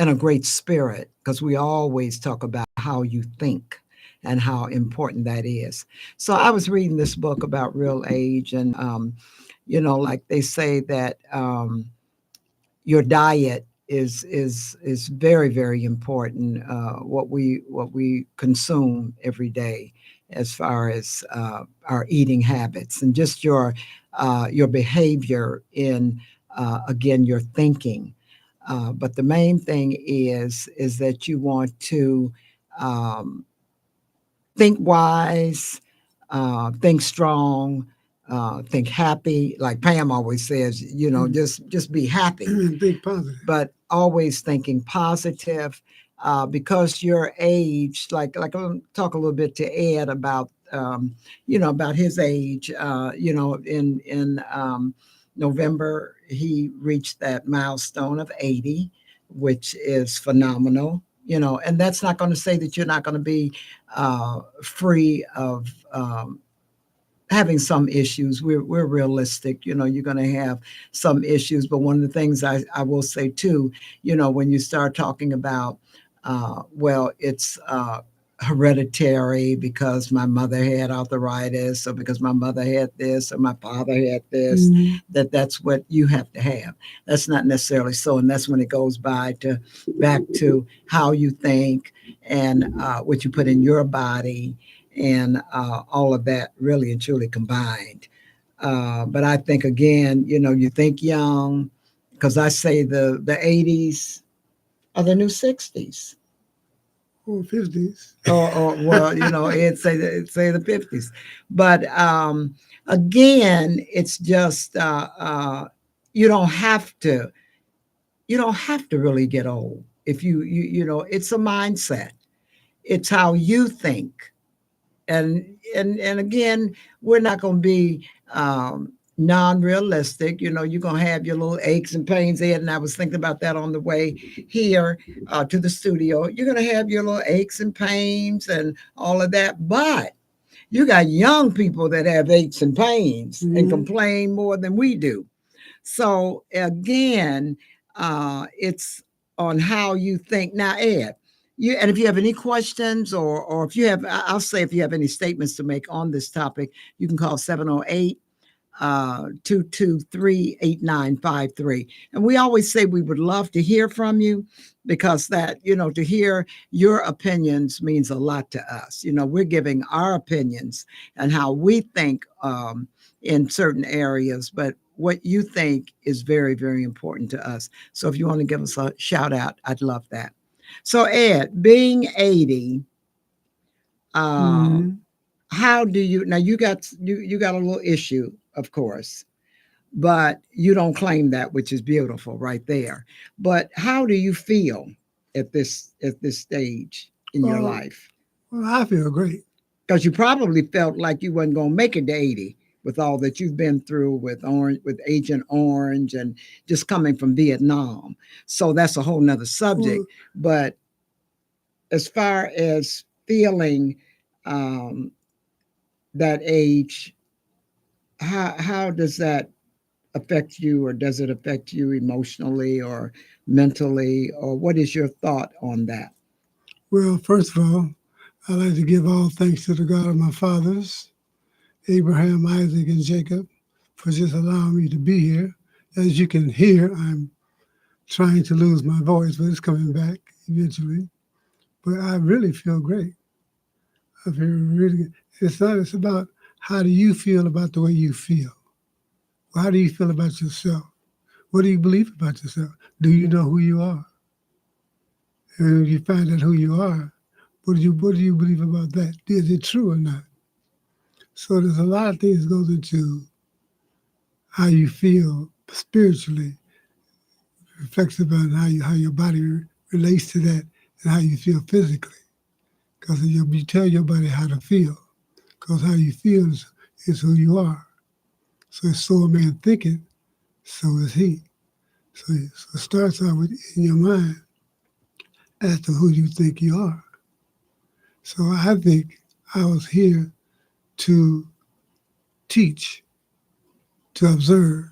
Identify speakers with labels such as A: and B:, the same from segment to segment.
A: in a great spirit, because we always talk about how you think and how important that is. So I was reading this book about real age, and like they say that your diet is very very important. What we consume every day, as far as our eating habits and just your behavior in again your thinking. But the main thing is that you want to um, think wise, think strong, think happy. Like Pam always says, just be happy,
B: Think positive.
A: but always thinking positive. Because your age, like I'll talk a little bit to Ed about about his age. In November he reached that milestone of 80, which is phenomenal. And that's not going to say that you're not going to be free of having some issues. We're realistic. You're going to have some issues. But one of the things I will say too, when you start talking about, well, it's hereditary because my mother had arthritis, or because my mother had this, or my father had this, that's what you have to have. That's not necessarily so. And that's when it goes back to how you think and what you put in your body, and all of that really and truly combined. But I think again, you think young, because I say the 80s are the new 60s.
B: Or 50s.
A: Or well, it'd say the 50s. But again, it's just you don't have to really get old. If it's a mindset. It's how you think. And again, we're not going to be non-realistic. You're going to have your little aches and pains, Ed, and I was thinking about that on the way here to the studio. You're going to have your little aches and pains and all of that, but you got young people that have aches and pains and complain more than we do. So again, it's on how you think. Now, Ed, and if you have any questions, or if you have, I'll say, if you have any statements to make on this topic, you can call 708 223 8953. And we always say we would love to hear from you, because that, to hear your opinions means a lot to us. We're giving our opinions and how we think in certain areas, but what you think is very, very important to us. So if you want to give us a shout out, I'd love that. So Ed, being 80, how do you now? You got a little issue, of course, but you don't claim that, which is beautiful right there. But how do you feel at this stage in your
B: Well,
A: life?
B: well, I feel great.
A: Because you probably felt like you wasn't going to make it to 80 with all that you've been through with Agent Orange, and just coming from Vietnam. So that's a whole nother subject.
B: Well,
A: But as far as feeling um, that age, how does that affect you, or does it affect you emotionally or mentally, or what is your thought on that?
B: well, first of all, I'd like to give all thanks to the God of my fathers, Abraham, Isaac, and Jacob, for just allowing me to be here. As you can hear, I'm trying to lose my voice, but it's coming back eventually. But I really feel great. I feel really good. It's about how do you feel about the way you feel? How do you feel about yourself? What do you believe about yourself? Do you know who you are? And if you find out who you are, what do you believe about that? Is it true or not? So there's a lot of things that goes into how you feel spiritually, reflects about how your body relates to that, and how you feel physically. Because you tell your body how to feel, because how you feel is who you are. So so a man thinketh, so is he. So it starts out with in your mind as to who you think you are. So I think I was here to teach, to observe,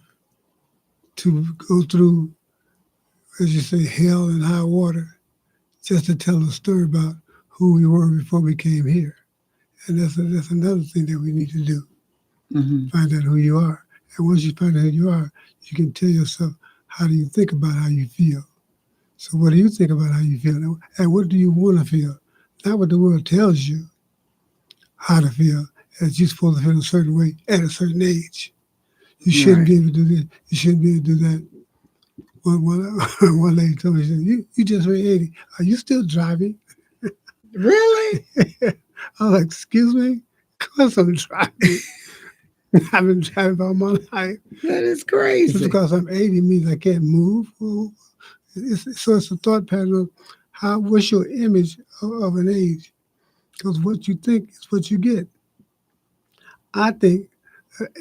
B: to go through as you say, hell and high water, just to tell a story about who we were before we came here. And that's another thing that we need to do,
A: Hmm.
B: find out who you are. And once you find out who you are, you can tell yourself, how do you think about how you feel? So what do you think about how you feel? And what do you want to feel? Not what the world tells you how to feel, as you're supposed to feel a certain way at a certain age. You shouldn't
A: Right.
B: be able to do this. You shouldn't be able to do that. One lady told me, she said, you just made 80. Are you still driving?
A: Really?
B: I was like, excuse me? Of course I'm driving. I've been driving all my life.
A: That is
B: Just
A: crazy.
B: because I'm 80 means I can't move. Well, so it's a thought pattern of what's your image of an age? Because what you think is what you get. I think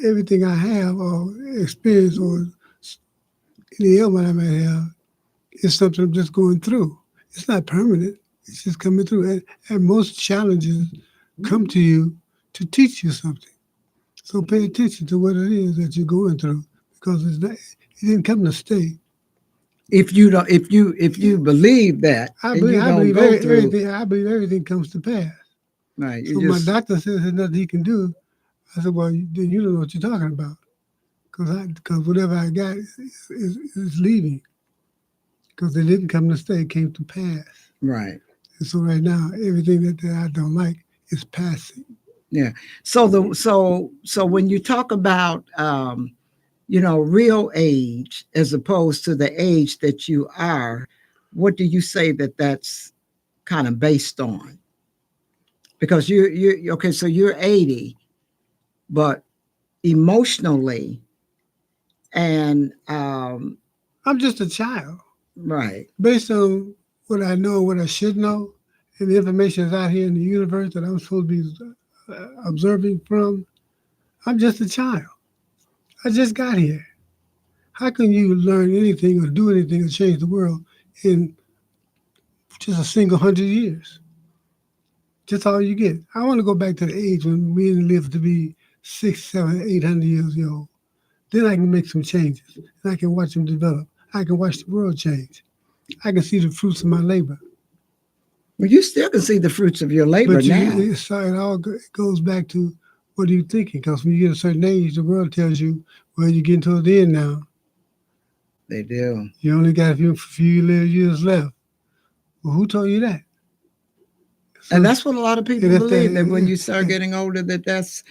B: everything I have or experience or any ailment I might have is something I'm just going through. It's not permanent. It's just coming through. And most challenges come to you to teach you something. So pay attention to what it is that you're going through because it didn't come to stay.
A: If you don't, if you believe that and you
B: I
A: don't
B: believe
A: go through,
B: everything. I believe everything comes to pass.
A: right, you
B: So my
A: just
B: doctor says there's nothing he can do. I said, well, then you don't know what you're talking about because whatever I got is leaving because it didn't come to stay. It came to pass.
A: right.
B: And so right now, everything that I don't like is passing.
A: Yeah. So when you talk about real age as opposed to the age that you are, what do you say that that's kind of based on? Because you okay, so you're 80, but emotionally and
B: I'm just a child.
A: right.
B: Based on what I know, what I should know, and the information that's out here in the universe that I'm supposed to be observing from, I'm just a child. I just got here. How can you learn anything or do anything or change the world in just a single 100 years? Just all you get. I want to go back to the age when we didn't live to be 6, 7, 800 years old. Then I can make some changes and I can watch them develop. I can watch the world change. I can see the fruits of my labor.
A: Well, you still can see the fruits of your labor
B: But
A: now.
B: it all goes back to what are you thinking? Because when you get a certain age, the world tells you, well, you're getting toward the end now.
A: They do.
B: You only got a few little years left. Well, who told you that?
A: And
B: So,
A: that's what a lot of people
B: and if that,
A: believe, that when you start getting older, that that's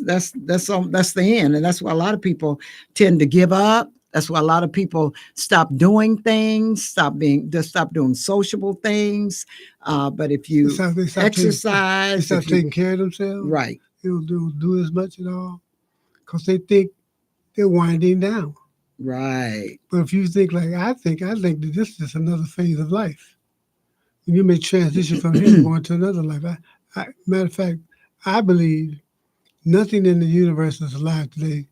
A: the end. And that's why a lot of people tend to give up. That's why a lot of people stop doing things, stop doing sociable things. But if you
B: they
A: exercise,
B: stop
A: if you
B: taking care of themselves,
A: right,
B: they don't do as much at all because they think they're winding down.
A: right,
B: But if you think like I think that this is another phase of life. You may transition from here and go into another life. Matter of fact, I believe nothing in the universe that's alive today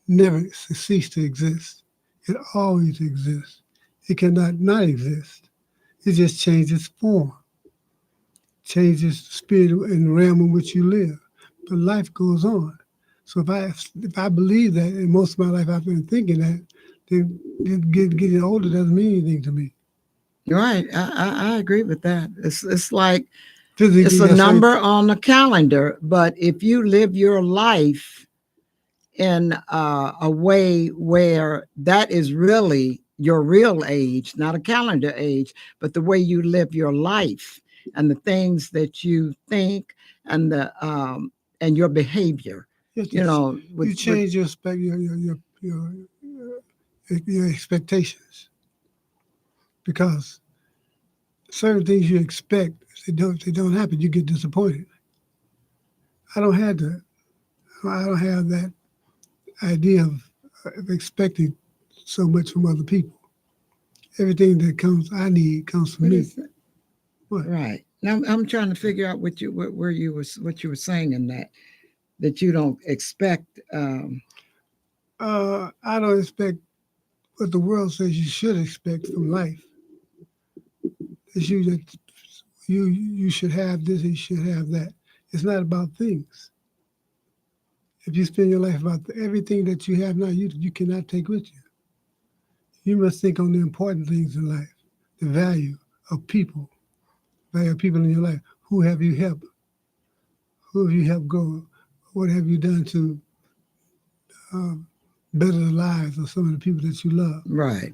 B: never ceased to exist. It always exists. It cannot not exist. It just changes form, changes the spirit and realm in which you live. But life goes on. So if I believe that, and most of my life I've been thinking that, then getting older doesn't mean anything to me.
A: you're right. I agree with that. It's like it's
B: Physically,
A: a
B: that's right.
A: number on the calendar, but if you live your life in a way where that is really your real age, not a calendar age, but the way you live your life and the things that you think and the and your behavior.
B: You, have to,
A: You know,
B: you
A: with
B: change your expectations because certain things you expect, if they don't happen, you get disappointed. I don't have that. I don't have that idea of expecting so much from other people. Everything that comes, I need comes from
A: what
B: me.
A: is that?
B: What?
A: Right now, I'm trying to figure out where you was what you were saying in that you don't expect.
B: I don't expect what the world says you should expect from life. That you should have this, you should have that. It's not about things. If you spend your life about everything that you have now, you cannot take with you. You must think on the important things in life, the value of people in your life. Who have you helped? Who have you helped grow? What have you done to um, better the lives of some of the people that you love?
A: Right.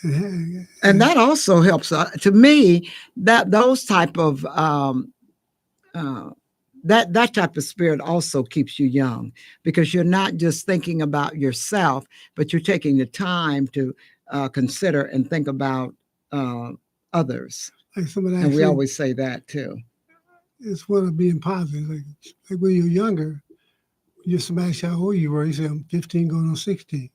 B: And,
A: And that also helps. To me, that those type of uh, that type of spirit also keeps you young because you're not just thinking about yourself, but you're taking the time to consider and think about uh, others.
B: like somebody
A: And we
B: actually,
A: always say that too.
B: it's one of being positive. Like when you're younger, you somebody say how old you were. You say I'm 15 going on 16.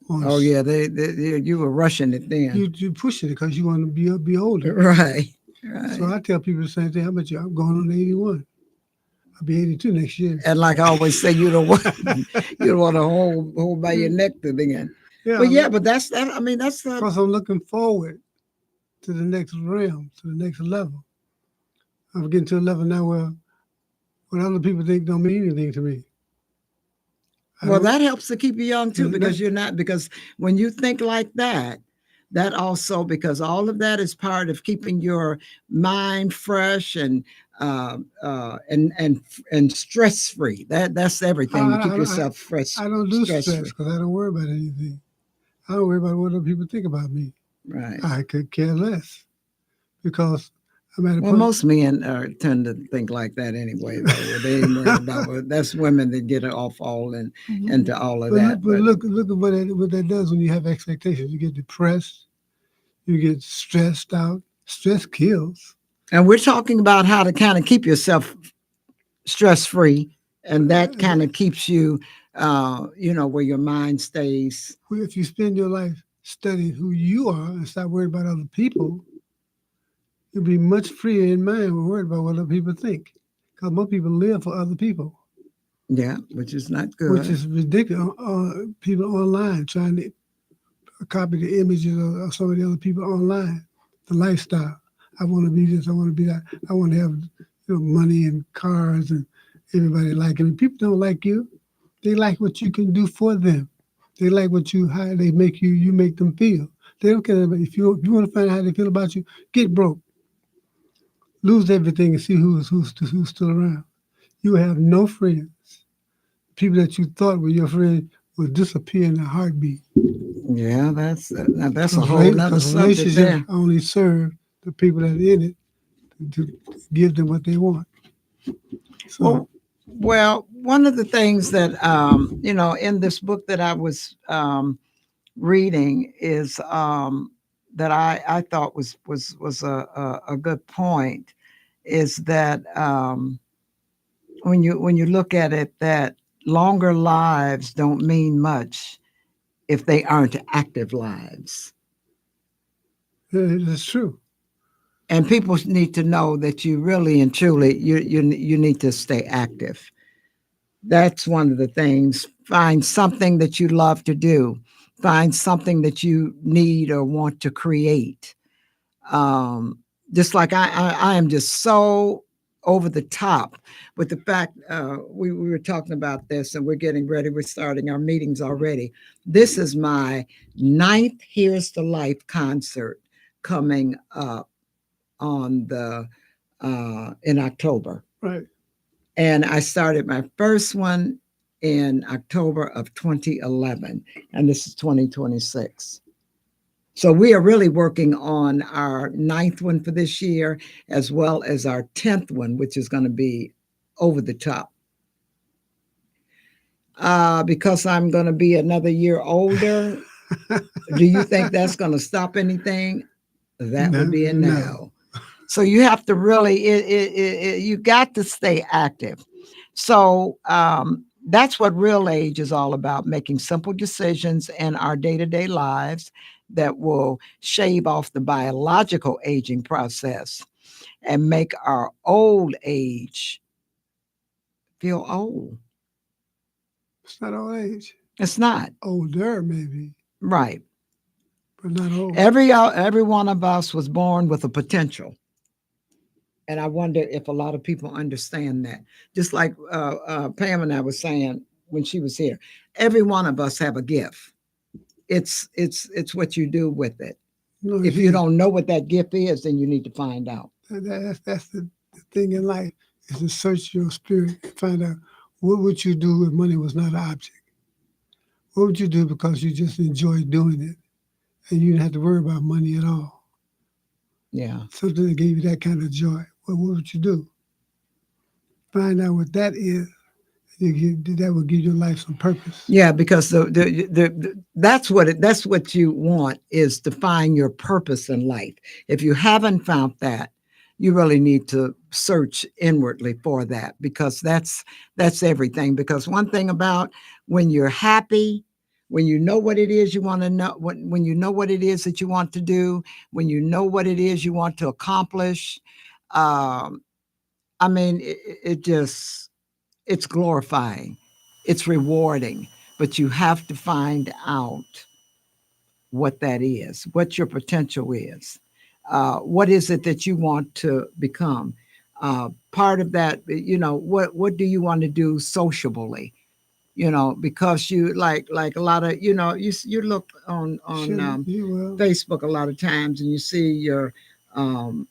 B: Or
A: Oh yeah, you were rushing it then.
B: you pushing it because you want to be older.
A: Right,
B: So
A: right.
B: I tell people the same thing. How about you? I'm going on 81. I'll be 82 next year.
A: And like I always say, you don't want you don't want to hold by your neck to the end.
B: Yeah,
A: But yeah, but that's that. I mean, that's the
B: because I'm looking forward to the next realm, to the next level. I'm getting to a level now where what other people think don't mean anything to me. I
A: well,
B: don't.
A: that helps to keep you young too, because you're not because when you think like that, that also because all of that is part of keeping your mind fresh and and stress free. That's everything to keep yourself fresh,
B: I don't do
A: stress
B: stress
A: free.
B: because I don't worry about anything. I don't worry about what other people think about me.
A: Right.
B: I could care less because I'm at a
A: Well,
B: point.
A: most men tend to think like that anyway, though. They ain't worried about that's women that get off all and into all of
B: But
A: that.
B: but
A: But
B: look at what that does when you have expectations. You get depressed. You get stressed out. Stress kills.
A: and we're talking about how to kind of keep yourself stress free, and that kind of keeps you, where your mind stays.
B: If you spend your life studying who you are and stop worrying about other people, you'll be much freer in mind when worried about what other people think. Because most people live for other people,
A: Yeah, which is not
B: which
A: good.
B: is ridiculous. People online trying to copy the images of some of the other people online, the lifestyle. I want to be this. I want to be that. I want to have money and cars and everybody liking me. People don't like you. They like what you can do for them. They like how they make you. You make them feel. They don't care about if you want to find out how they feel about you. Get broke, lose everything, and see who's still around. You have no friends. People that you thought were your friends will disappear in a heartbeat.
A: Yeah, that's a
B: Because
A: whole nother subject
B: relationships
A: there.
B: only serve the people that are in it to give them what they want. So,
A: Well, one of the things that in this book that I was reading is that I thought was a good point is that when you look at it, that longer lives don't mean much if they aren't active lives.
B: it's true.
A: And people need to know that you really and truly you need to stay active. That's one of the things. Find something that you love to do. Find something that you need or want to create. Um, just like I am just so over the top with the fact we were talking about this and we're getting ready. We're starting our meetings already. This is my ninth Here's the Life concert coming up on the in October.
B: Right.
A: And I started my first one in October of 2011, and this is 2026. So we are really working on our ninth one for this year, as well as our 10th one, which is going to be over the top. Because I'm going to be another year older, do you think that's going to stop anything? That
B: No,
A: would be a
B: no.
A: no. So you have to really, you got to stay active. So that's what real age is all about, making simple decisions in our day to day lives that will shave off the biological aging process and make our old age feel old.
B: It's not old age.
A: It's not.
B: Older, maybe,
A: Right.
B: but not old.
A: Every one of us was born with a potential. And I wonder if a lot of people understand that. Just like Pam and I was saying when she was here, every one of us have a gift. It's what you do with it.
B: No,
A: If you don't know what that gift is, then you need to find out.
B: that's the thing in life is to search your spirit and find out what would you do if money was not an object. What would you do because you just enjoy doing it and you didn't have to worry about money at all?
A: Yeah.
B: Something that gave you that kind of joy. Well, what would you do? Find out what that is. That will give your life some purpose.
A: Yeah, because that's what you want, is to find your purpose in life. If you haven't found that, you really need to search inwardly for that, because that's everything. Because one thing about when you're happy, when you know what it is you want to know, when you know what it is that you want to do, when you know what it is you want to accomplish, um, I mean, it just, it's glorifying, it's rewarding, but you have to find out what that is, what your potential is. What is it that you want to become? Part of that, what do you want to do sociably? Because you like a lot of, you look on
B: Sure, you will.
A: Facebook a lot of times, and you see your um,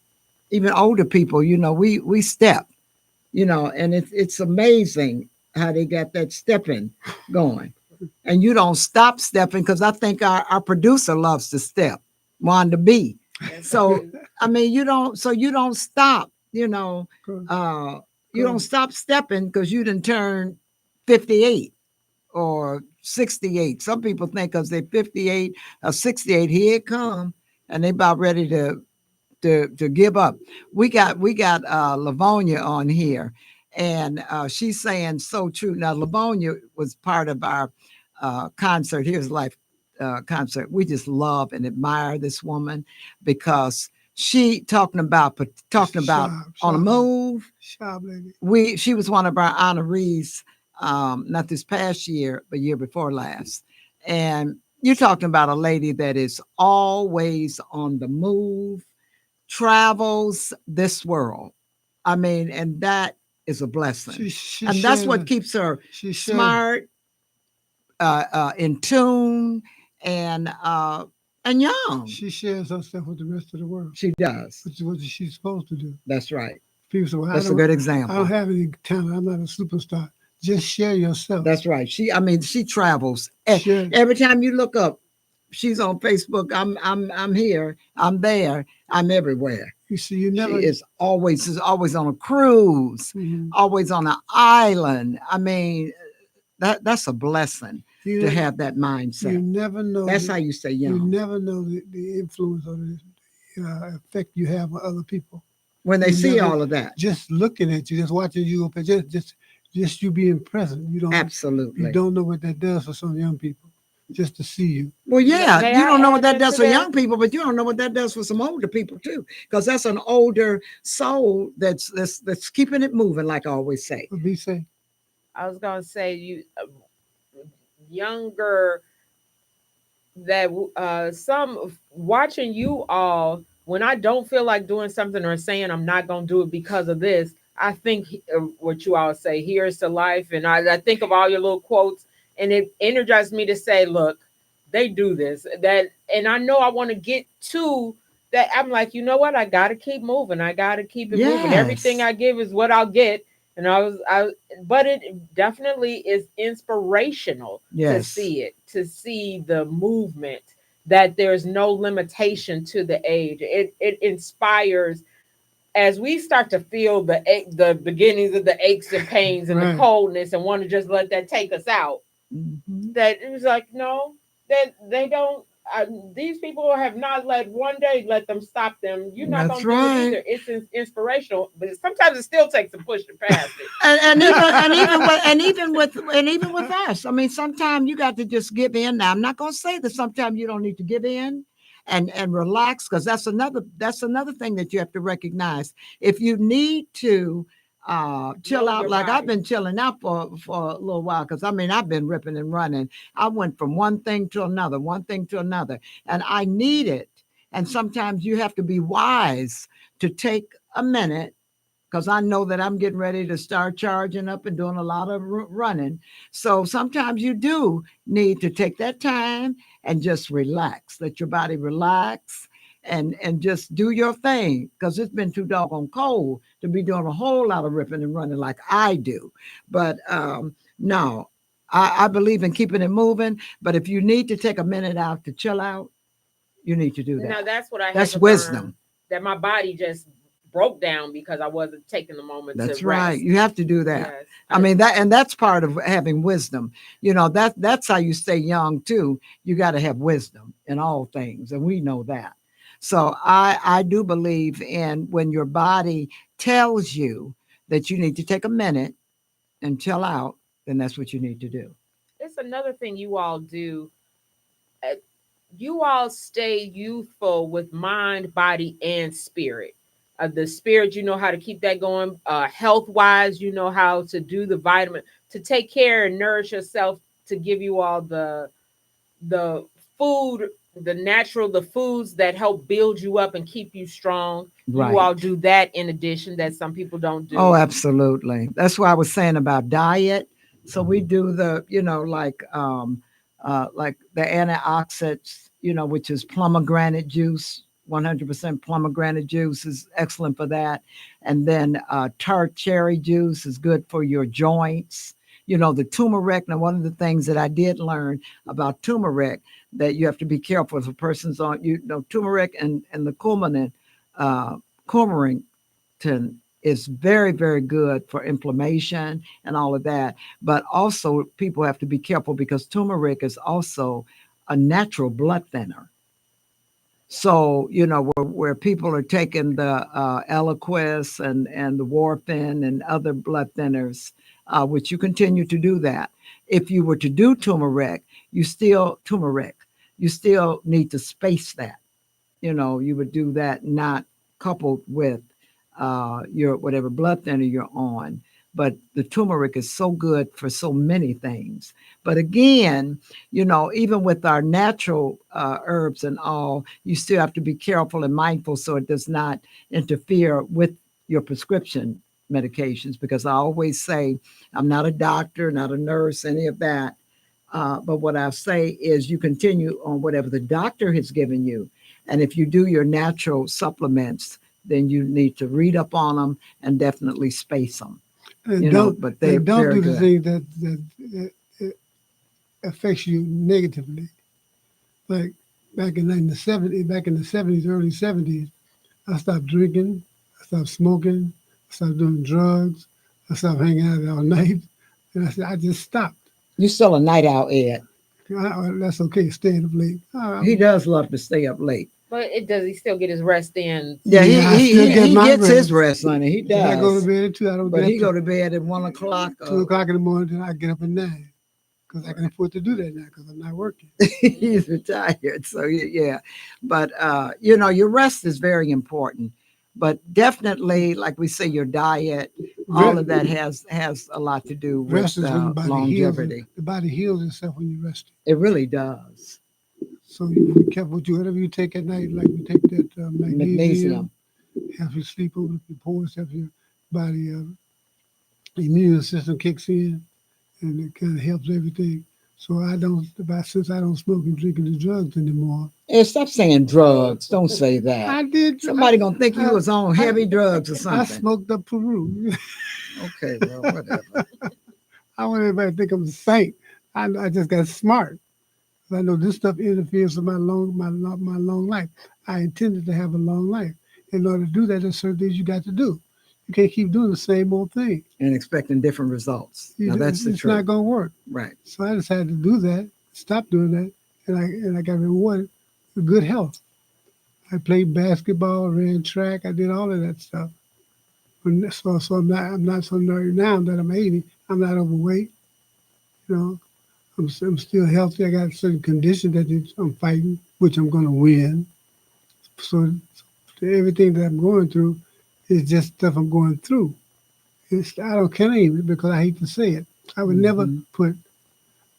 A: even older people. We step, and it's amazing how they got that stepping going. And you don't stop stepping, because I think our producer loves to step, Wanda B. So I mean, you don't stop, you don't stop stepping because you didn't turn 58 or 68. Some people think because they're 58 or 68, here it come, and they about ready to give up. We got Lavonia on here, and she's saying so true. Now Lavonia was part of our concert. Here's Life concert. We just love and admire this woman, because she talking about on a move.
B: Sharp lady.
A: She was one of our honorees, not this past year, but year before last. And you're talking about a lady that is always on the move, travels this world. I mean, and that is a blessing. And that's what keeps her smart, in tune, and young.
B: She shares her stuff with the rest of the world.
A: She does.
B: Which is what she's supposed to do.
A: That's right.
B: People say, well,
A: That's a good example.
B: I don't have any talent. I'm not a superstar. Just share yourself.
A: That's right. She travels. Every time you look up, she's on Facebook. I'm here. I'm there. I'm everywhere.
B: You see, she
A: is always on a cruise, always on an island. I mean, that's a blessing to have that mindset.
B: You never know.
A: That's how you stay young.
B: You never know the influence or the effect you have on other people
A: when they see all of that.
B: Just looking at you, just watching you, just you being present. You don't
A: absolutely.
B: You don't know what that does for some young people. Just to see you.
A: Well, yeah, you don't know what that does for young people, but you don't know what that does for some older people too, because that's an older soul that's keeping it moving, like I always say.
B: What do you say?
C: I was gonna say you younger that some watching you all when I don't feel like doing something or saying I'm not gonna do it because of this. I think what you all say, here's to life, and I think of all your little quotes. And it energized me to say, look, they do this, and I know I want to get to that. I'm like, you know what? I got to keep moving. I got to keep it moving. Everything I give is what I'll get. And but it definitely is inspirational to see it, to see the movement, that there's no limitation to the age. It inspires as we start to feel the beginnings of the aches and pains and the coldness, and want to just let that take us out. That it was like, no, that they don't. These people have not let one day let them stop them. You're not going to do it either. It's inspirational, but sometimes it still takes a push to pass it.
A: and even with us, I mean, sometimes you got to just give in. Now, I'm not going to say that sometimes you don't need to give in and relax, because that's another thing that you have to recognize. If you need to chill out, like I've been chilling out for a little while, because I mean, I've been ripping and running. I went from one thing to another, and I need it. And sometimes you have to be wise to take a minute because I know that I'm getting ready to start charging up and doing a lot of running. So sometimes you do need to take that time and just relax, let your body relax and just do your thing because it's been too doggone cold to be doing a whole lot of ripping and running like I do. But no, I believe in keeping it moving. But if you need to take a minute out to chill out, you need to do
C: Now
A: that.
C: that's what I had
A: That's
C: to
A: wisdom.
C: learn. That my body just broke down because I wasn't taking the moment
A: That's
C: to
A: right.
C: rest.
A: You have to do that.
C: Yes.
A: I mean that's part of having wisdom. That's how you stay young too. You got to have wisdom in all things, and we know that. So I do believe in when your body tells you that you need to take a minute and chill out, then that's what you need to do.
C: It's another thing you all do. uh, You all stay youthful with mind, body, and spirit. The spirit, you know how to keep that going. Health wise, you know how to do the vitamin to take care and nourish yourself to give you all the food, the natural, the foods that help build you up and keep you strong. You all
A: Right.
C: do that in addition that some people don't
A: Oh,
C: do.
A: absolutely. That's why I was saying about diet. So we do the, like the antioxidants, which is pomegranate juice. 100% pomegranate juice is excellent for that. And then tart cherry juice is good for your joints. The turmeric. Now, one of the things that I did learn about turmeric that you have to be careful if a person's on, turmeric and the coumarin is very, very good for inflammation and all of that. But also, people have to be careful because turmeric is also a natural blood thinner. So, where people are taking the Eliquis and the warfarin and other blood thinners, which you continue to do that. If you were to do turmeric, you still need to space that. You would do that not coupled with your whatever blood thinner you're on. But the turmeric is so good for so many things. But again, even with our natural herbs and all, you still have to be careful and mindful so it does not interfere with your prescription medications. Because I always say, I'm not a doctor, not a nurse, any of that. But what I say is you continue on whatever the doctor has given you. And if you do your natural supplements, then you need to read up on them and definitely space them. But they're
B: don't
A: very
B: do the
A: good.
B: thing that affects you negatively. Like back in the 70s, early 70s, I stopped drinking, I stopped smoking, I stopped doing drugs, I stopped hanging out all night, and I said I just stopped.
A: You're still a night owl, Ed.
B: That's okay, staying up late.
A: He does love to stay up late.
C: But it does he still get his rest in?
A: Yeah,
B: Yeah, I
A: he
B: still
A: he,
B: get
A: he
B: my
A: gets his
B: rest.
A: rest, honey. He
B: If I go to
A: does.
B: bed at 2, I don't
A: But
B: get
A: he
B: up
A: go
B: to
A: to bed at 1 o'clock.
B: 2 o'clock in the morning, then I get up at 9 because I can afford to do that now because I'm not working.
A: He's retired. So yeah. But your rest is very important. But definitely, like we say, your diet, all
B: Re-
A: of that has a lot to do with
B: Rest is when the body heals.
A: longevity.
B: The body heals itself when you rest.
A: It really does.
B: So you be careful with you. Whatever you take at night, like you take that magnesium,
A: Magnesium.
B: helps you sleep over your pores, helps your body immune system kicks in, and it kind of helps everything. So since I don't smoke and drink and do drugs anymore.
A: And stop saying drugs. Don't say that.
B: I did.
A: Somebody gonna think you
B: I,
A: was on
B: I,
A: heavy drugs or
B: I
A: something.
B: smoked up Peru.
A: Okay, well, whatever.
B: I want everybody to think I'm a saint. I just got smart. I know this stuff interferes with my long life. I intended to have a long life. In order to do that, there's certain things you got to do. You can't keep doing the same old thing.
A: And expecting different results. Now that's the
B: It's
A: truth.
B: not going to work.
A: Right.
B: So I decided to do that, stop doing that, and I got rewarded with good health. I played basketball, ran track, I did all of that stuff. So I'm not so nerdy now that I'm 80. I'm not overweight. You know, I'm still healthy. I got certain conditions that I'm fighting, which I'm going to win. So everything that I'm going through is just stuff I'm going through. I don't claim it because I hate to say it. I would never put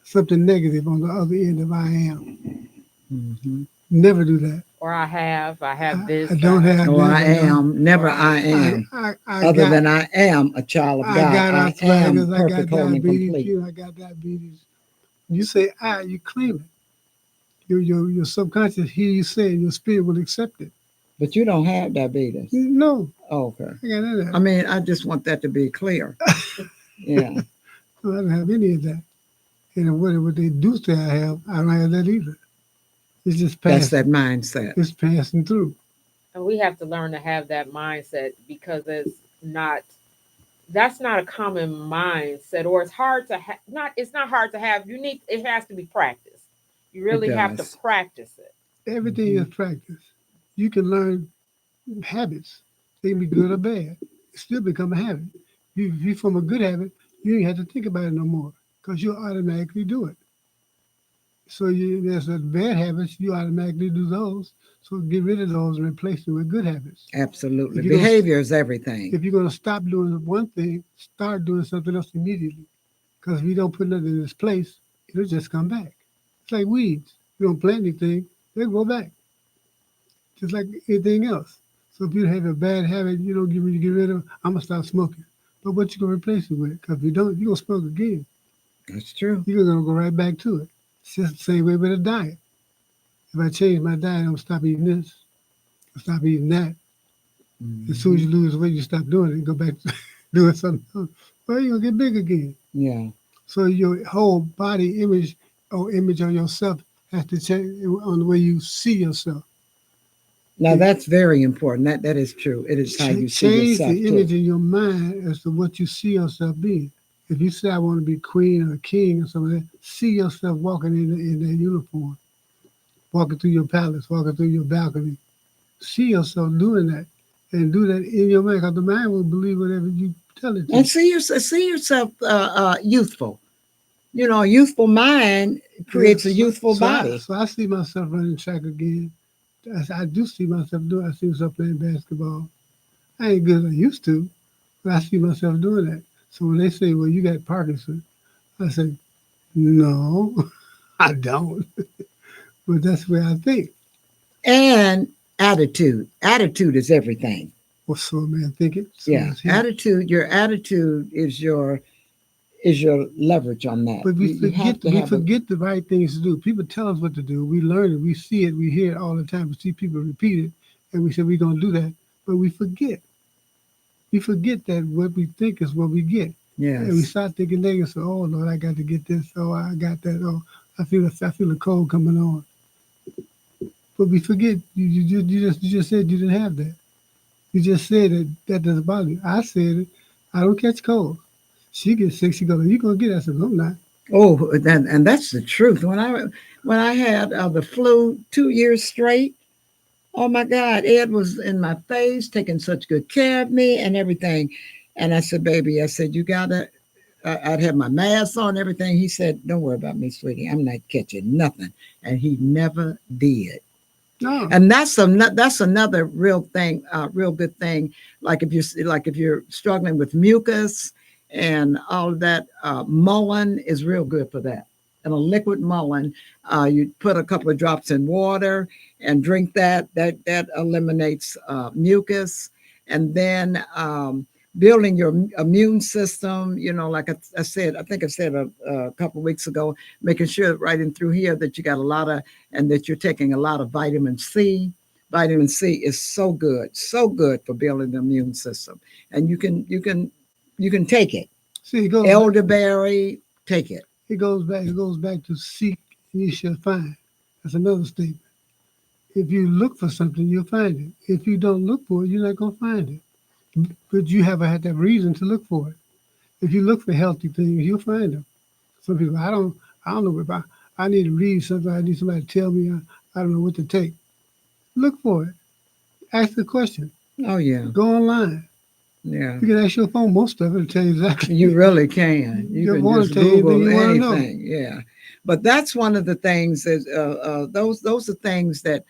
B: something negative on the other end of I am.
A: Mm-hmm.
B: Never do that.
C: or I have this.
B: I don't have
A: Oh,
B: this.
A: I am. Never
C: Or
A: I am.
B: I
A: Other
B: got
A: than I am a child of
B: I
A: God.
B: got
A: I am
B: arthritis. I got
A: perfect, whole, and
B: diabetes.
A: complete.
B: I got diabetes. You say you claim it. Your subconscious hear you say it, your spirit will accept it.
A: But you don't have diabetes.
B: No,
A: Oh, okay.
B: I got none of
A: I
B: that.
A: mean, I just want that to be clear. Yeah.
B: No, I don't have any of that. And what they do say I have, I don't have that either. It's just
A: That's that
B: passing.
A: mindset.
B: It's passing through.
C: And we have to learn to have that mindset because not that's not a common mindset, or it's hard to have. Not it's not hard to have. It has to be practiced. You
A: It
C: really have to
A: does.
C: practice it.
B: Everything
A: Hmm.
B: is practice. You can learn habits. They can be good or bad. It still become a habit. If you form a good habit, you ain't have to think about it no more because you automatically do it. So there's a bad habits, you automatically do those. So get rid of those and replace them with good habits.
A: Absolutely.
B: If you're gonna
A: Behavior is everything.
B: if you're gonna stop doing one thing, start doing something else immediately. Because if you don't put nothing in its place, it'll just come back. It's like weeds. You don't plant anything, they'll go back. Just like anything else. So if you have a bad habit, you don't get rid of. I'm gonna stop smoking. But what you gonna replace it with? Because if you don't, you're gonna smoke again.
A: That's true.
B: You're gonna go right back to it. It's just the same way with a diet. If I change my diet, I'm gonna stop eating this, I'll stop eating that. As soon as
A: Hmm.
B: you lose weight, you stop doing it and go back to doing something else. Well, you're gonna get big again.
A: Yeah.
B: So your whole body image or image of yourself has to change on the way you see yourself.
A: Now that's very important. That is true. It is how you see
B: Change
A: yourself
B: the
A: too.
B: image in your mind as to what you see yourself being. If you say I want to be queen or king or something, like that, see yourself walking in that uniform, walking through your palace, walking through your balcony. See yourself doing that, and do that in your mind, because the mind will believe whatever you tell it
A: And
B: to.
A: see yourself youthful. You know, a youthful mind
B: Yeah,
A: creates a youthful body.
B: so I see myself running track again. I do see myself doing. I see myself playing basketball. I ain't good as I used to, but I see myself doing that. So when they say, "Well, you got Parkinson," I say, "No, I don't." But that's where I think.
A: And attitude. Attitude is everything.
B: Well, so a man thinking, so
A: Yeah.
B: is he.
A: Attitude, your attitude is your leverage on that.
B: But
A: You have to
B: we
A: have a
B: forget the right things to do. People tell us what to do. We learn it. We see it. We hear it all the time. We see people repeat it, and we say we're gonna do that. But we forget. We forget that what we think is what we get, and we
A: yes.
B: start thinking negative. So, oh Lord, I got to get this. Oh, I got that. Oh, I feel a cold coming on. But we forget. You just said you didn't have that. You just said that doesn't bother you. I said it. I don't catch cold. She gets sick. She goes, "You gonna get it?" I said, "No, I'm not."
A: Oh, and that's the truth. When I had the flu 2 years straight, oh my God, Ed was in my face, taking such good care of me and everything. And I said, baby, I said, you gotta. I'd have my mask on, everything. He said, don't worry about me, sweetie. I'm not catching nothing. And he never did.
B: No.
A: And that's another real thing, real good thing. Like if you're struggling with mucus and all of that, mullein is real good for that. And a liquid mullein, you put a couple of drops in water and drink that. That eliminates mucus, and then building your immune system. You know, like I said, I think I said a couple of weeks ago, making sure right in through here that you got a lot of and that you're taking a lot of vitamin C. Vitamin C is so good for building the immune system, and you can take it.
B: See, it goes back.
A: Elderberry, take it.
B: It goes back. It goes back to seek and you shall find. That's another statement. If you look for something, you'll find it. If you don't look for it, you're not gonna find it. But you have had that reason to look for it. If you look for healthy things, you'll find them. Some people, I don't know if I need to read something. I need somebody to tell me. I don't know what to take. Look for it. Ask the question.
A: Oh yeah,
B: Go online.
A: yeah.
B: You can ask your phone most of it to tell you exactly.
A: You really can. You
B: You
A: can
B: want to
A: just
B: tell you anything
A: Google
B: you want to know.
A: anything. Yeah, but that's one of the things that those are things that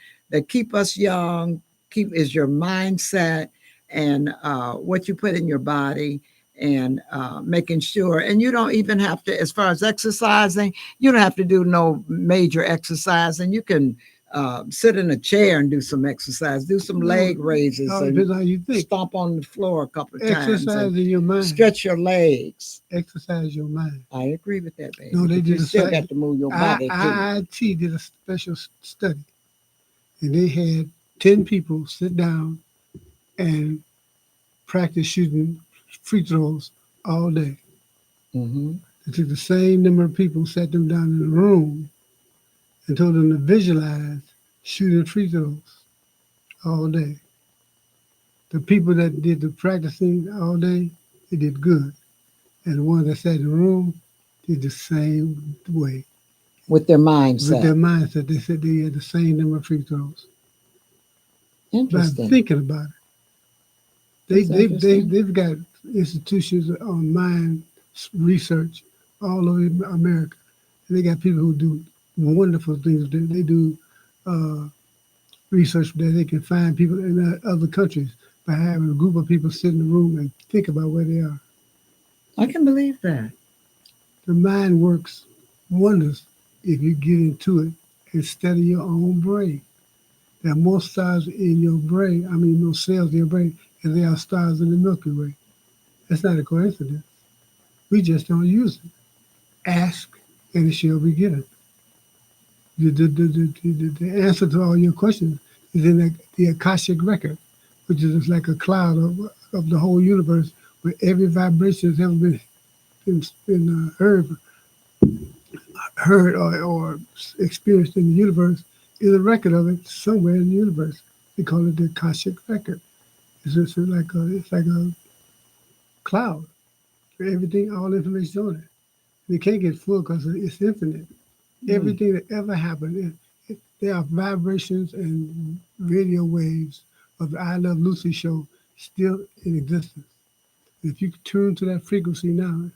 A: keep us young. Keep is your mindset and what you put in your body and making sure. And you don't even have to, as far as exercising, you don't have to do no major exercising. You can sit in a chair and do some exercise, do some leg raises,
B: all
A: and
B: depends on how you think.
A: stomp on the floor a couple of times,
B: Exercise in your mind.
A: stretch your legs.
B: Exercise your mind.
A: I agree with that, baby.
B: No, they
A: But
B: did
A: you
B: a
A: still
B: study.
A: got to move your body too.
B: IIT did a special study, and they had 10 people sit down and practice shooting free throws all day.
A: Mm-hmm.
B: They took the same number of people, sat them down in a room, and told them to visualize shooting free throws all day. The people that did the practicing all day, they did good. And the ones that sat in the room did the same way.
A: With their
B: With
A: mindset.
B: their mindset, they said they had the same number of free throws. By
A: Interesting.
B: thinking about it.
A: That's interesting.
B: They've got institutions on mind research all over America. And they got people who do wonderful things. They do research that they can find people in other countries by having a group of people sit in the room and think about where they are.
A: I can believe that.
B: The mind works wonders if you get into it and study your own brain. There are more stars in your brain, more cells in your brain, than there are stars in the Milky Way. That's not a coincidence. We just don't use it. Ask, and it shall be given. The answer to all your questions is in the Akashic record, which is like a cloud of the whole universe, where every vibration has ever been heard or experienced in the universe is a record of it somewhere in the universe. They call it the Akashic record. It's just like a cloud for everything, all information on it. And it can't get full because it's infinite. Everything that ever happened, there are vibrations and radio waves of the I Love Lucy show still in existence. If you tune to that frequency now,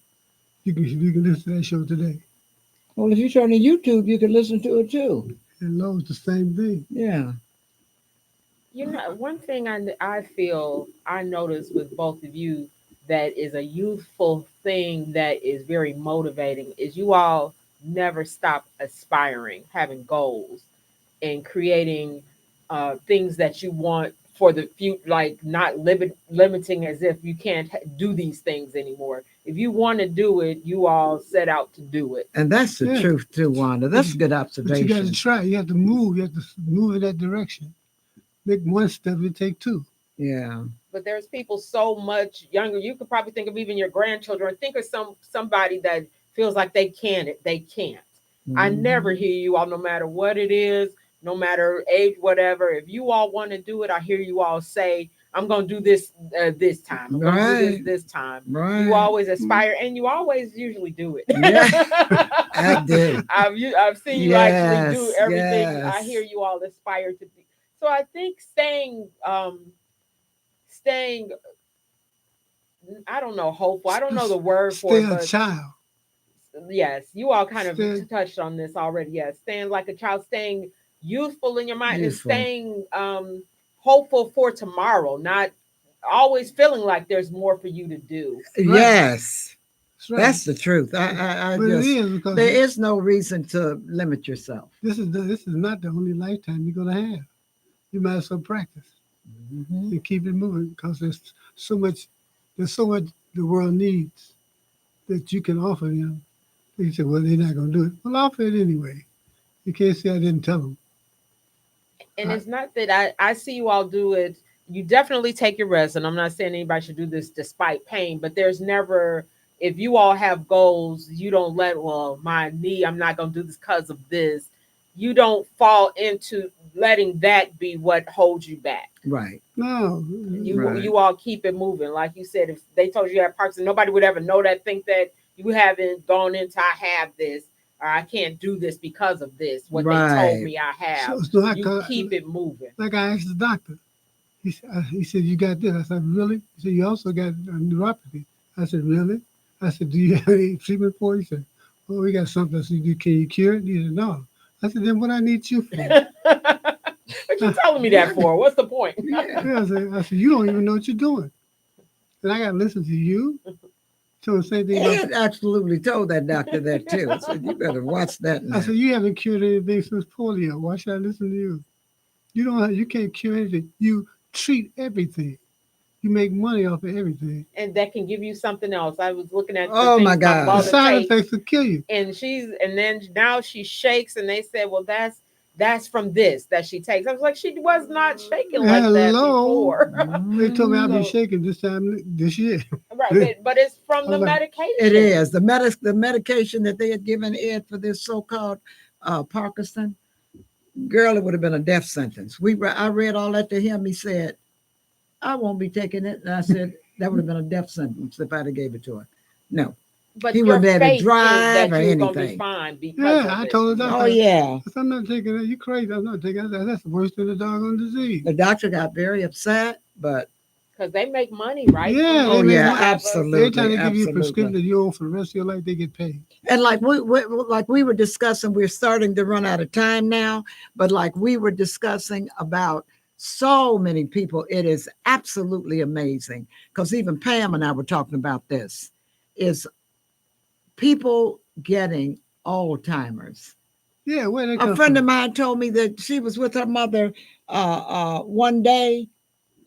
B: you can listen to that show today.
A: Well, if you turn to YouTube, you can listen to it too.
B: And Lowe's the same thing.
A: Yeah.
C: You know, one thing I feel I noticed with both of you that is a youthful thing that is very motivating is you all never stop aspiring, having goals, and creating things that you want for the future, like not limiting as if you can't do these things anymore. If you want to do it, you all set out to do it.
A: And that's the truth too, Wanda. That's a good
B: But
A: observation.
B: you got to try. You have to move. You have to move in that direction. Make one step, you take two.
A: Yeah.
C: But there's people so much younger. You could probably think of even your grandchildren. Think of somebody that feels like they can't. They can't. I never hear you all, no matter what it is, no matter age, whatever. If you all want to do it, I hear you all say, "I'm going to do this this time. I'm going to do this time."
A: Right.
C: You always aspire, and you always usually do it.
A: Yeah. I did.
C: I've seen you actually do
A: Yes,
C: everything.
A: yes.
C: I hear you all aspire to be. So I think staying, I don't know, hopeful. I don't know the word for
B: Stay
C: it,
B: a
C: but
B: child.
C: yes, you all kind of
B: Stay-
C: touched on this already. Yes, staying like a child, staying youthful in your mind,
A: Youthful.
C: and staying hopeful for tomorrow. Not always feeling like there's more for you to do.
A: Yes.
B: That's right.
A: That's the truth. I
B: But it
A: just
B: is because
A: there is no reason to limit yourself.
B: this is not the only lifetime you're gonna have. You might as well practice
A: Mhm.
B: and keep it moving because there's so much the world needs that you can offer them. They say, well, they're not gonna do it. Well, offer it anyway. You can't say I didn't tell them.
C: And it's not that I see you all do it. You definitely take your rest. And I'm not saying anybody should do this despite pain, but there's never, if you all have goals, you don't let, well, my knee, I'm not going to do this because of this. You don't fall into letting that be what holds you back.
A: Right.
B: No.
C: You all keep it moving. Like you said, if they told you have Parkinson's, nobody would ever know that, think that you haven't gone into, I have this, or I can't do this because of this, what they told me I have. You keep it moving.
B: Like I asked the doctor. He said, you got this. I said, really? He said, you also got a neuropathy. I said, really? I said, do you have any treatment for it? He said, well, we got something. I said, can you cure it? He said, no. I said, then what I need you for?
C: What you telling me that for? What's the point?
B: I said, you don't even know what you're doing. And I got to listen to you told the same thing
A: I
B: about.
A: had absolutely told that doctor that too. I said, you better watch that now.
B: I said, you haven't cured anything since polio. Why should I listen to you? You can't cure anything. You treat everything. You make money off of everything.
C: And that can give you something else. I was looking at the
A: Oh my
C: things my
A: God.
B: The
C: mother
B: side
C: takes,
B: effects will kill you.
C: and then now she shakes, and they said, well, that's from this that she takes. I was like, she was not shaking like that
B: Hello.
C: before.
B: They told me I'll be
C: So
B: shaking this year.
C: right, but it's from
B: I
C: the
B: was like,
C: medication.
A: It is the medication that they had given Ed for this so-called Parkinson. Girl, it would have been a death sentence. I read all that to him. He said, I won't be taking it. And I said, that would have been a death sentence if I'd have gave it to her. No,
C: But
A: he
C: your
A: wouldn't be able to
C: faith is
A: drive
C: that
A: or
C: you're gonna be
A: anything.
C: fine because
B: yeah,
C: of
B: I
C: it.
B: told the
A: Oh
B: doctor.
A: yeah.
B: I said, I'm not taking it. You crazy. I'm not taking it. That's worse than the doggone disease.
A: The doctor got very upset, but
C: Because they make money, right?
B: Yeah,
C: from
B: they
A: oh
C: it,
B: make
A: yeah,
B: money.
C: whatever.
A: absolutely,
B: Every time they give you a
A: absolutely.
B: prescription that you own for the rest of your life, they get paid.
A: And like we were discussing, we're starting to run out of time now, but like we were discussing about so many people, it is absolutely amazing. Because even Pam and I were talking about this, is people getting Alzheimer's.
B: Yeah, where they
A: A
B: come
A: friend of
B: from?
A: mine told me that she was with her mother one day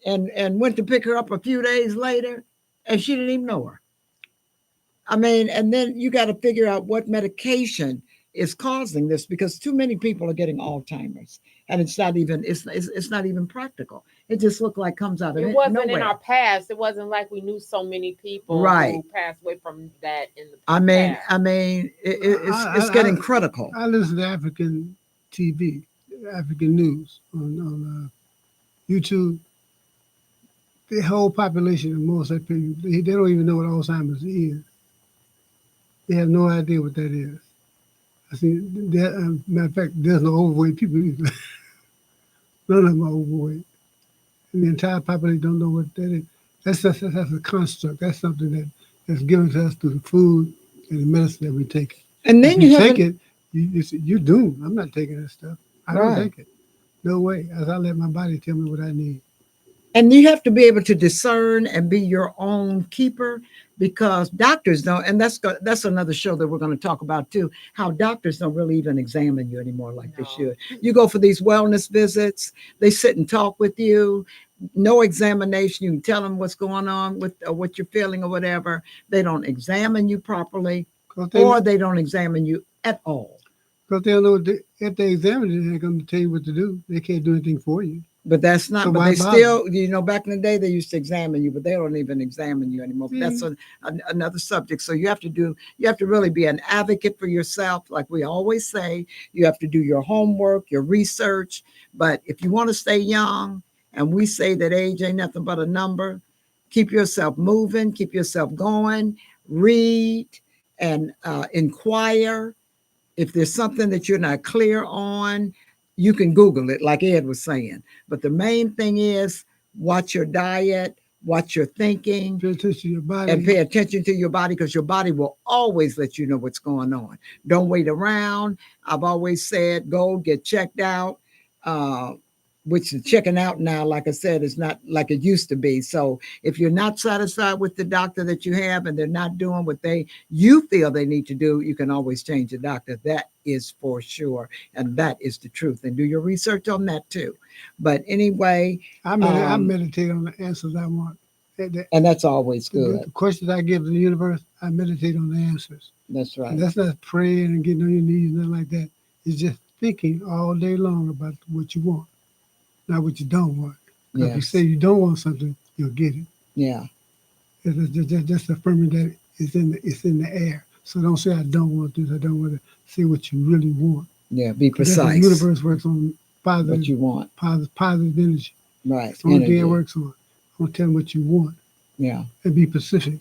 A: and went to pick her up a few days later, and she didn't even know her. I mean, and then you got to figure out what medication is causing this because too many people are getting Alzheimer's, and it's not even practical. It just looked like comes out of
C: It
A: it
C: wasn't in
A: nowhere.
C: our past. It wasn't like we knew so many people
A: Right.
C: who passed away from that in the
A: I mean,
C: past.
A: I mean, it's
B: I,
A: getting critical.
B: I listen to African TV, African news on YouTube. The whole population of most of people, they don't even know what Alzheimer's is. They have no idea what that is. I see. Matter of fact, there's no overweight people either. None of them are overweight. And the entire population don't know what that is. That's a construct. That's something that's given to us through the food and the medicine that we take.
A: And
B: If
A: then
B: you
A: you
B: take
A: haven't
B: it, you're doomed. I'm not taking that stuff. I don't
A: right.
B: take it. No way. As I let my body tell me what I need.
A: And you have to be able to discern and be your own keeper because doctors don't. And that's another show that we're going to talk about too. How doctors don't really even examine you anymore like they
C: No.
A: should. You go for these wellness visits, they sit and talk with you. No examination. You can tell them what's going on with what you're feeling or whatever. They don't examine you properly, or they don't examine you at all.
B: Because they don't know if they examine it, they're going to tell you what to do. They can't do anything for you.
A: But that's not.
B: So
A: but
B: why
A: they
B: bother?
A: still, back in the day they used to examine you, but they don't even examine you anymore. But that's another subject. So you have to really be an advocate for yourself, like we always say. You have to do your homework, your research. But if you want to stay young, and we say that age ain't nothing but a number, keep yourself moving, keep yourself going, read and inquire. If there's something that you're not clear on, you can Google it, like Ed was saying. But the main thing is watch your diet, watch your thinking,
B: Pay attention to your body.
A: and pay attention to your body because your body will always let you know what's going on. Don't wait around. I've always said go get checked out. Which is checking out now, like I said, is not like it used to be. So if you're not satisfied with the doctor that you have and they're not doing what you feel they need to do, you can always change the doctor. That is for sure. And that is the truth. And do your research on that too. But anyway,
B: I meditate on the answers I want.
A: And that's always good.
B: The questions I give to the universe, I meditate on the answers.
A: That's right.
B: And that's not praying and getting on your knees, nothing like that. It's just thinking all day long about what you want, not what you don't want. Because if you say you don't want something, you'll get it.
A: Yeah.
B: It's just affirming that it's in the air. So don't say I don't want this. I don't want to. Say what you really want.
A: Yeah. Be precise.
B: The universe works on positive.
A: What you want.
B: Positive energy.
A: Right.
B: That's the only thing it works on. Don't tell them what you want.
A: Yeah.
B: And be specific.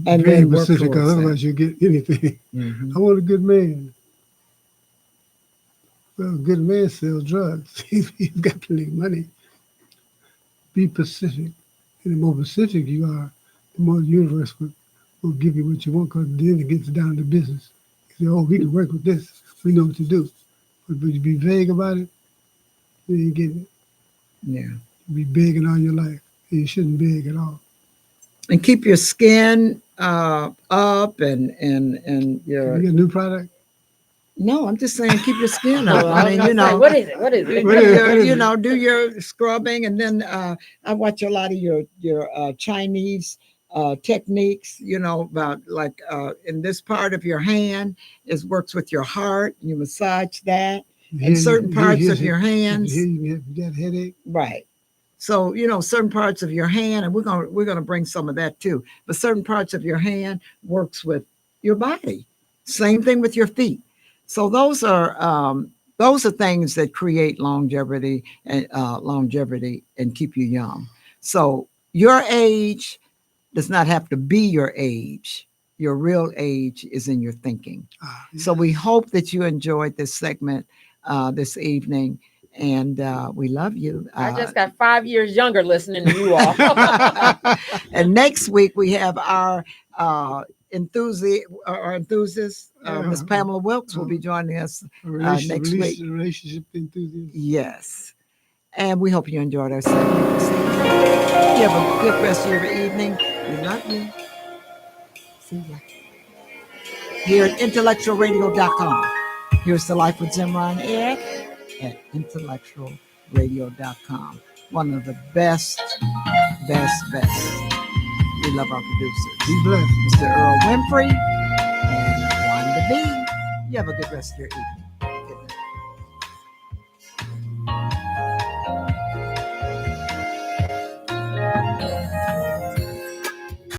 A: And
B: very
A: then
B: specific, because otherwise you'll get anything.
A: Mm-hmm.
B: I want a good man. Well, a good man sells drugs. He's got plenty of money. Be specific. And the more specific you are, the more the universe will give you what you want, because then it gets down to business. You say, oh, we can work with this. We know what to do. But you be vague about it, you ain't getting it.
A: Yeah.
B: You be begging all your life. And you shouldn't beg at all.
A: And keep your skin up and
B: Can
A: your.
B: we get a new product?
A: No, I'm just saying keep your skin
C: Oh,
A: up.
C: I
A: I
C: was
A: mean,
C: gonna
A: you
C: say,
A: know,
C: what is it? What is
A: do
C: it?
B: What is-
A: your,
B: what is
A: you
B: it?
A: know, do your scrubbing, and then I watch a lot of your Chinese techniques. You know, about like in this part of your hand is works with your heart. You massage that, and certain parts of your hands.
B: You got a headache.
A: Right. So, you know, certain parts of your hand, and we're gonna bring some of that too, but certain parts of your hand works with your body. Same thing with your feet. So those are things that create longevity and keep you young. So your age does not have to be your age. Your real age is in your thinking. So we hope that you enjoyed this segment this evening, and we love you.
C: I just got 5 years younger listening to you all.
A: And next week we have our enthusiast, Miss Pamela Wilkes, will be joining us next week.
B: Relationship enthusiast.
A: Yes. And we hope you enjoyed our segment this evening. You have a good rest of your evening. We love you. See ya. Here at IntellectualRadio.com. Here's the Life with Zimran Eric at IntellectualRadio.com. One of the best. We love our producers.
B: Be blessed.
A: Mr. Earl Winfrey and Wanda B. You have a good rest of your evening.